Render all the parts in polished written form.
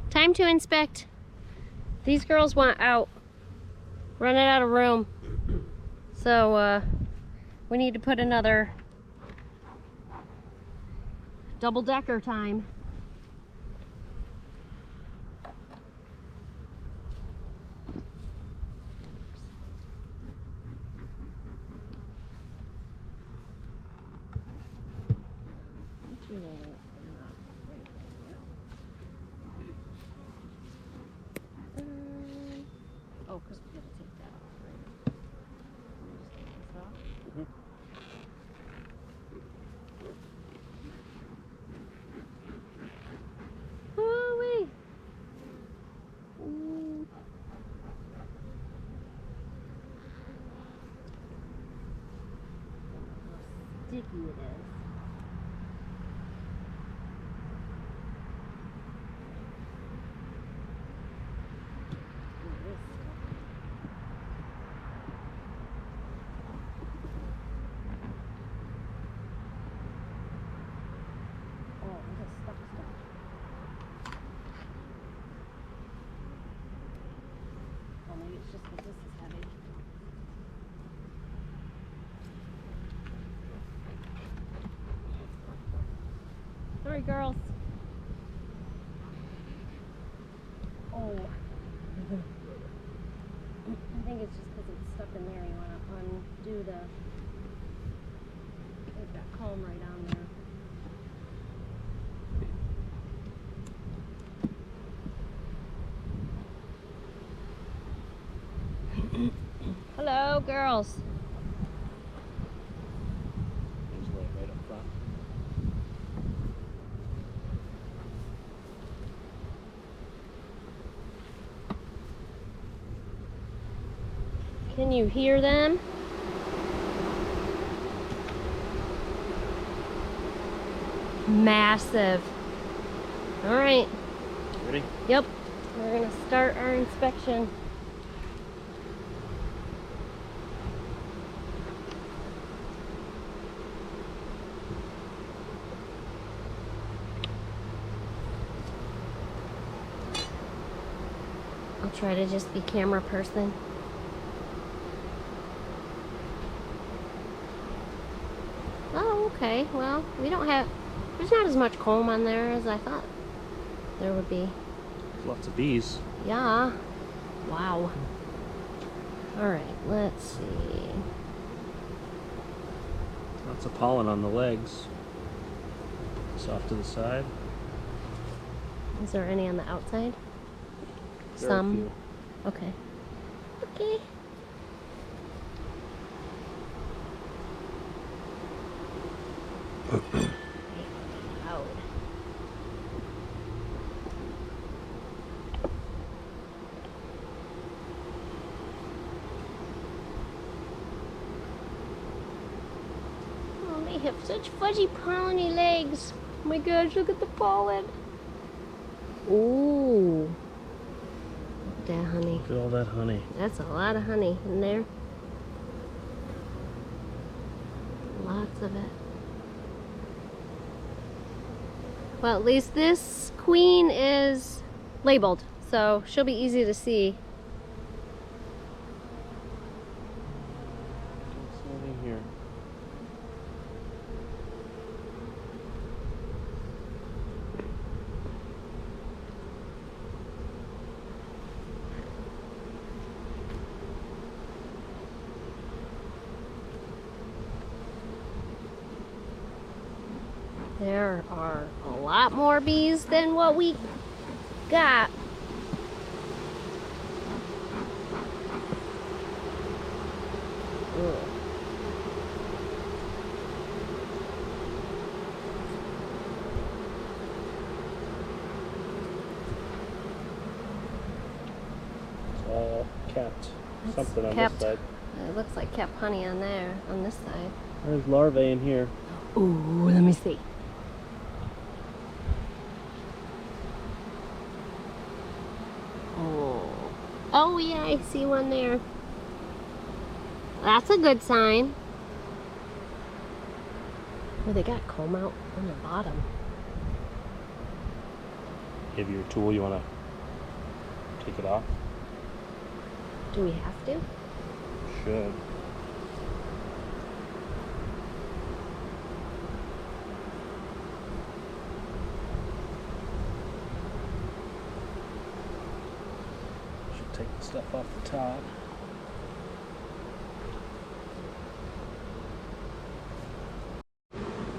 Time to inspect. These girls want out. Running out of room. So we need to put another double-decker time. Oh, because we gotta take that off, right? Just take this off. Oh, wait. How sticky it is. It's just because this is heavy. Sorry, girls. Oh. I think it's just because it's stuck in there. You want to undo the... Get that comb right on there. Hello, girls. Usually right up front. Can you hear them? Massive. All right. Ready? Yep. We're gonna start our inspection. I'll try to just be camera person. Oh, okay. Well, we don't have... There's not as much comb on there as I thought there would be. Lots of bees. Yeah. Wow. Alright, let's see. Lots of pollen on the legs. It's off to the side. Is there any on the outside? Very Some. few. Okay. Okay. Loud. Oh, they have such fuzzy polleny legs. Oh my gosh, look at the pollen. Ooh. Look at that honey. Look at all that honey. That's a lot of honey in there. Lots of it. Well, at least this queen is labeled, so she'll be easy to see. What's over here? There are a lot more bees than what we got. Ugh. It's all capped. It's Something on capped. this side. It looks like capped honey on there, on this side. There's larvae in here. Ooh, let me see. Oh yeah, I see one there. That's a good sign. Oh, they got comb out on the bottom. Give you your tool. You want to take it off. Do we have to? Should. Should take the stuff off the top.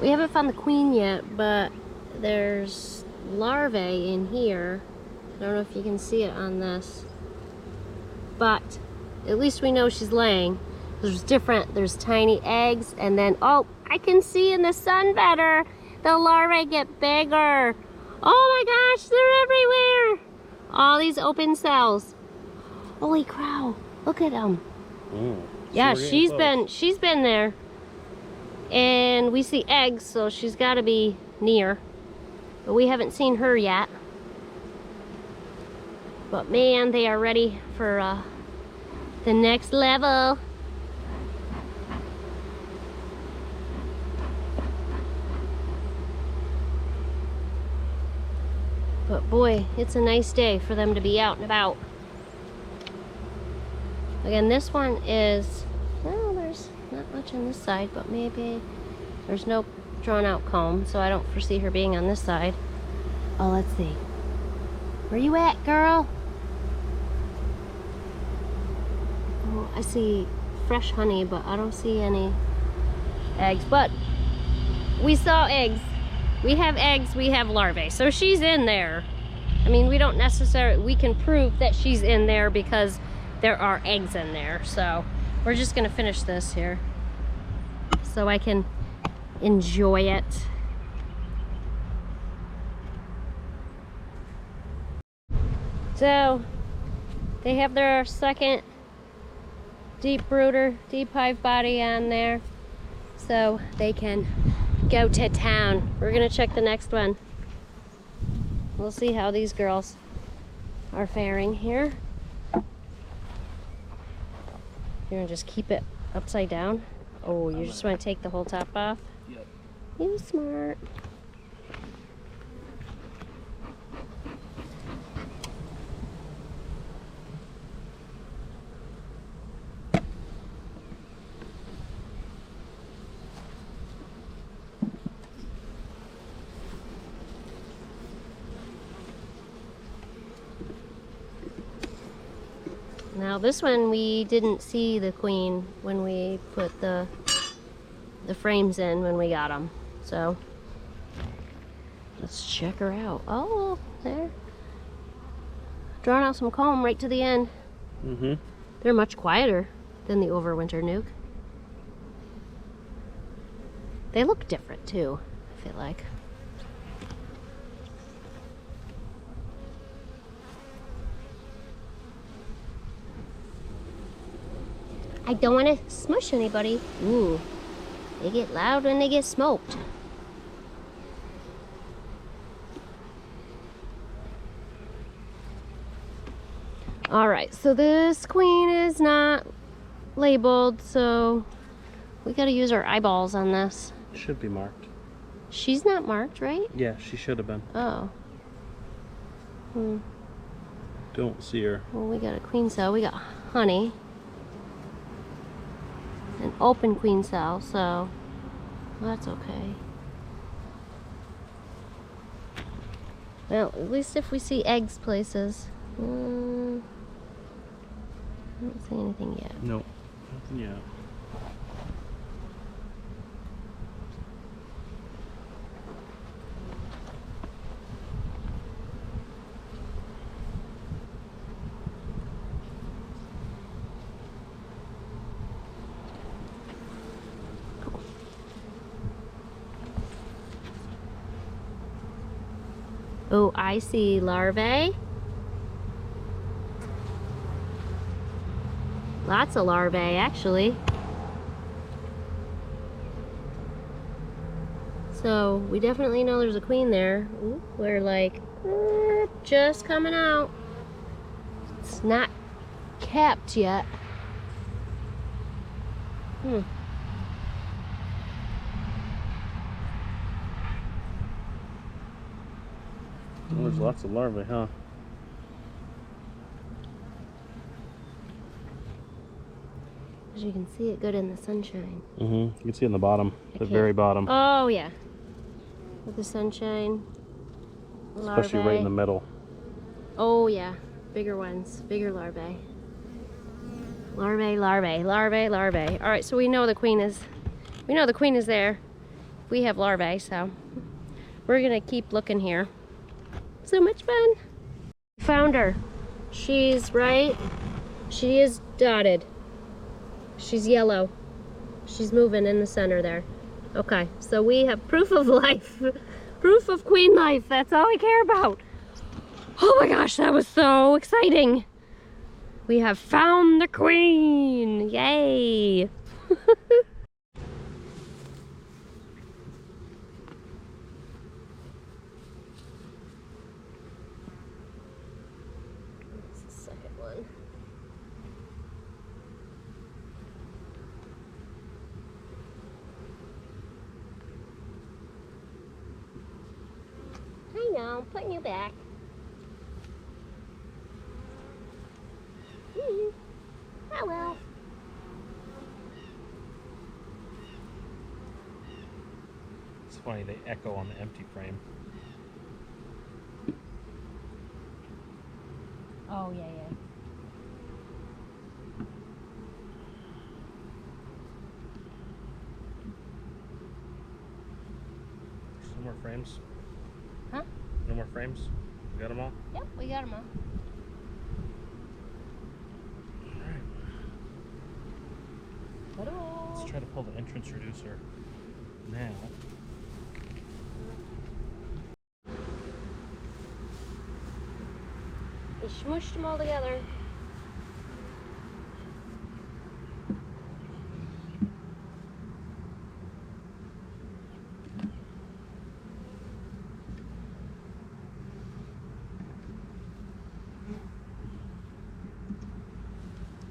We haven't found the queen yet, but there's larvae in here. I don't know if you can see it on this, but at least we know she's laying. There's tiny eggs, and then, oh, I can see in the sun better. The larvae get bigger. Oh my gosh, they're everywhere. All these open cells. Holy cow, look at them. Yeah, she's been there. And we see eggs, so she's got to be near. But we haven't seen her yet. But man, they are ready for the next level. But boy, it's a nice day for them to be out and about. Again, this one is, well, there's not much on this side, but maybe there's no drawn out comb, so I don't foresee her being on this side. Oh, let's see. Where you at, girl? Oh, I see fresh honey, but I don't see any eggs. But we saw eggs. We have eggs, we have larvae. So she's in there. I mean, we don't necessarily, we can prove that she's in there because there are eggs in there. So we're just gonna finish this here so I can enjoy it. So they have their second deep brooder, deep hive body on there, so they can go to town. We're gonna check the next one. We'll see how these girls are faring here. You're gonna just keep it upside down? Oh, you just want to take the whole top off? Yep. You smart. Now this one, we didn't see the queen when we put the frames in when we got them. So let's check her out. Oh, there. Drawing out some comb right to the end. Mm-hmm. They're much quieter than the overwinter nuke. They look different too, I feel like. I don't want to smush anybody. Ooh, they get loud when they get smoked. All right, so this queen is not labeled, so we gotta use our eyeballs on this. Should be marked. She's not marked, right? Yeah, she should have been. Oh. Don't see her. Well, we got a queen cell. We got honey. An open queen cell, so that's okay. Well, at least if we see eggs places. I don't see anything yet. Nope, nothing yet. Oh, I see larvae. Lots of larvae, actually. So we definitely know there's a queen there. Ooh, we're like just coming out. It's not capped yet. Well, there's lots of larvae, huh? As you can see it good in the sunshine. You can see it in the bottom, the can't- very bottom. Oh yeah. With the sunshine. Especially right in the middle. Oh yeah. Bigger ones. Bigger larvae. Larvae, larvae, larvae, larvae. Alright, so we know the queen is there. We have larvae, so we're gonna keep looking here. So much fun. Found her. She's right. She is dotted. She's yellow. She's moving in the center there. Okay, so we have proof of life. Proof of queen life. That's all I care about. Oh my gosh, that was so exciting. We have found the queen. Yay. That's the second one. I know, I'm putting you back. Oh well. It's funny, they echo on the empty frame. Oh yeah, yeah. No more frames? Huh? No more frames? You got them all? Yep, we got them all. Let's try to pull the entrance reducer now. We smooshed them all together.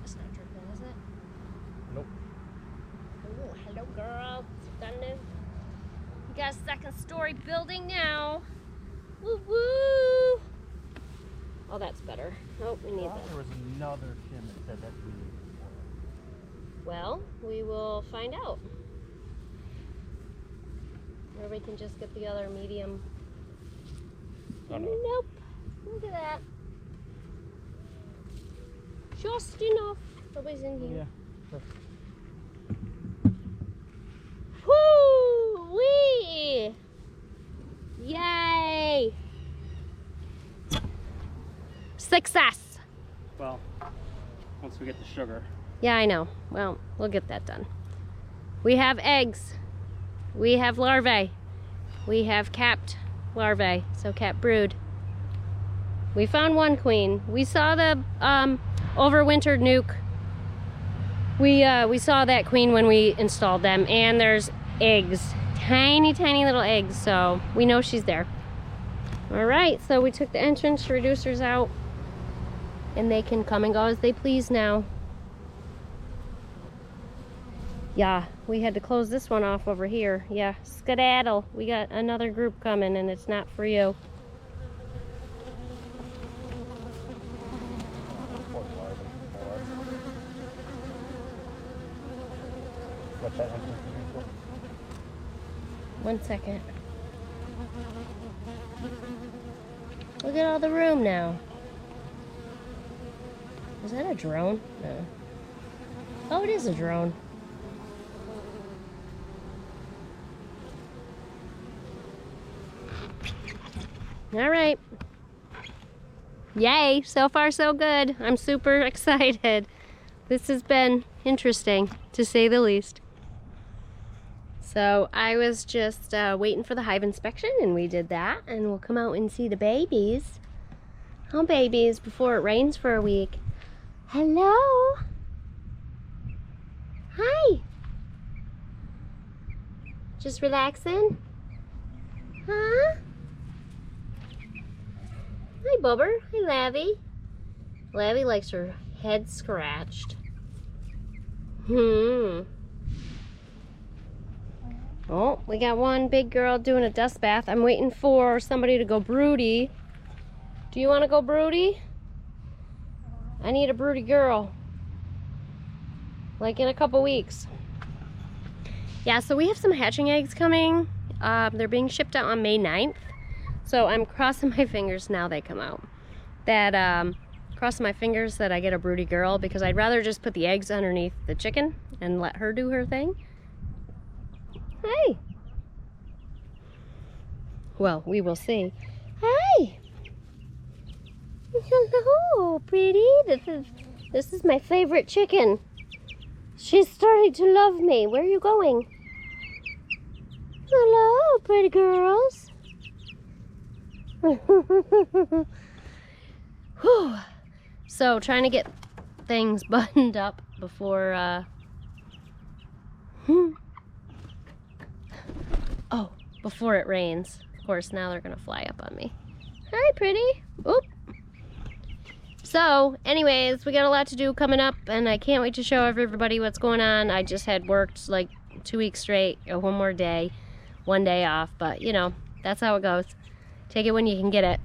It's not dripping, is it? Nope. Oh, hello girl. We got a second story building now. Woo woo! Oh, that's better. Oh, we need that. There was another pin that said that we needed. Well, we will find out. Or we can just get the other medium. Oh, no. Nope. Look at that. Just enough. Nobody's in here. Yeah. Perfect. Woo! Wee! Yay! Success! Well, once we get the sugar. Yeah, I know. Well, we'll get that done. We have eggs. We have larvae. We have capped larvae, so capped brood. We found one queen. We saw the overwintered nuke. We saw that queen when we installed them, and there's eggs. Tiny, tiny little eggs, so we know she's there. All right, so we took the entrance reducers out, and they can come and go as they please now. Yeah, we had to close this one off over here. Yeah, skedaddle. We got another group coming, and it's not for you. One second. Look at all the room now. Is that a drone? No. Oh, it is a drone. All right. Yay, so far so good. I'm super excited. This has been interesting, to say the least. So I was just waiting for the hive inspection, and we did that, and we'll come out and see the babies. Oh, babies, before it rains for a week. Hello. Hi. Just relaxing? Huh? Hi, Bubber. Hi, Lavy. Lavy likes her head scratched. Oh, we got one big girl doing a dust bath. I'm waiting for somebody to go broody. Do you want to go broody? I need a broody girl. like in a couple weeks. Yeah, so we have some hatching eggs coming. They're being shipped out on May 9th. So I'm crossing my fingers now they come out. Crossing my fingers that I get a broody girl, because I'd rather just put the eggs underneath the chicken and let her do her thing. Hey. Well, we will see. Hi. Hello, pretty. This is my favorite chicken. She's starting to love me. Where are you going? Hello, pretty girls. Whew. So, trying to get things buttoned up before, before it rains. Of course, now they're gonna fly up on me. Hi, pretty. Oop. So, anyways, we got a lot to do coming up, and I can't wait to show everybody what's going on. I just had worked like 2 weeks straight, or one more day, 1 day off, but you know, that's how it goes. Take it when you can get it.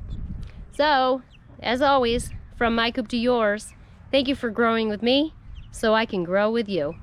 So, as always, from my coop to yours, thank you for growing with me so I can grow with you.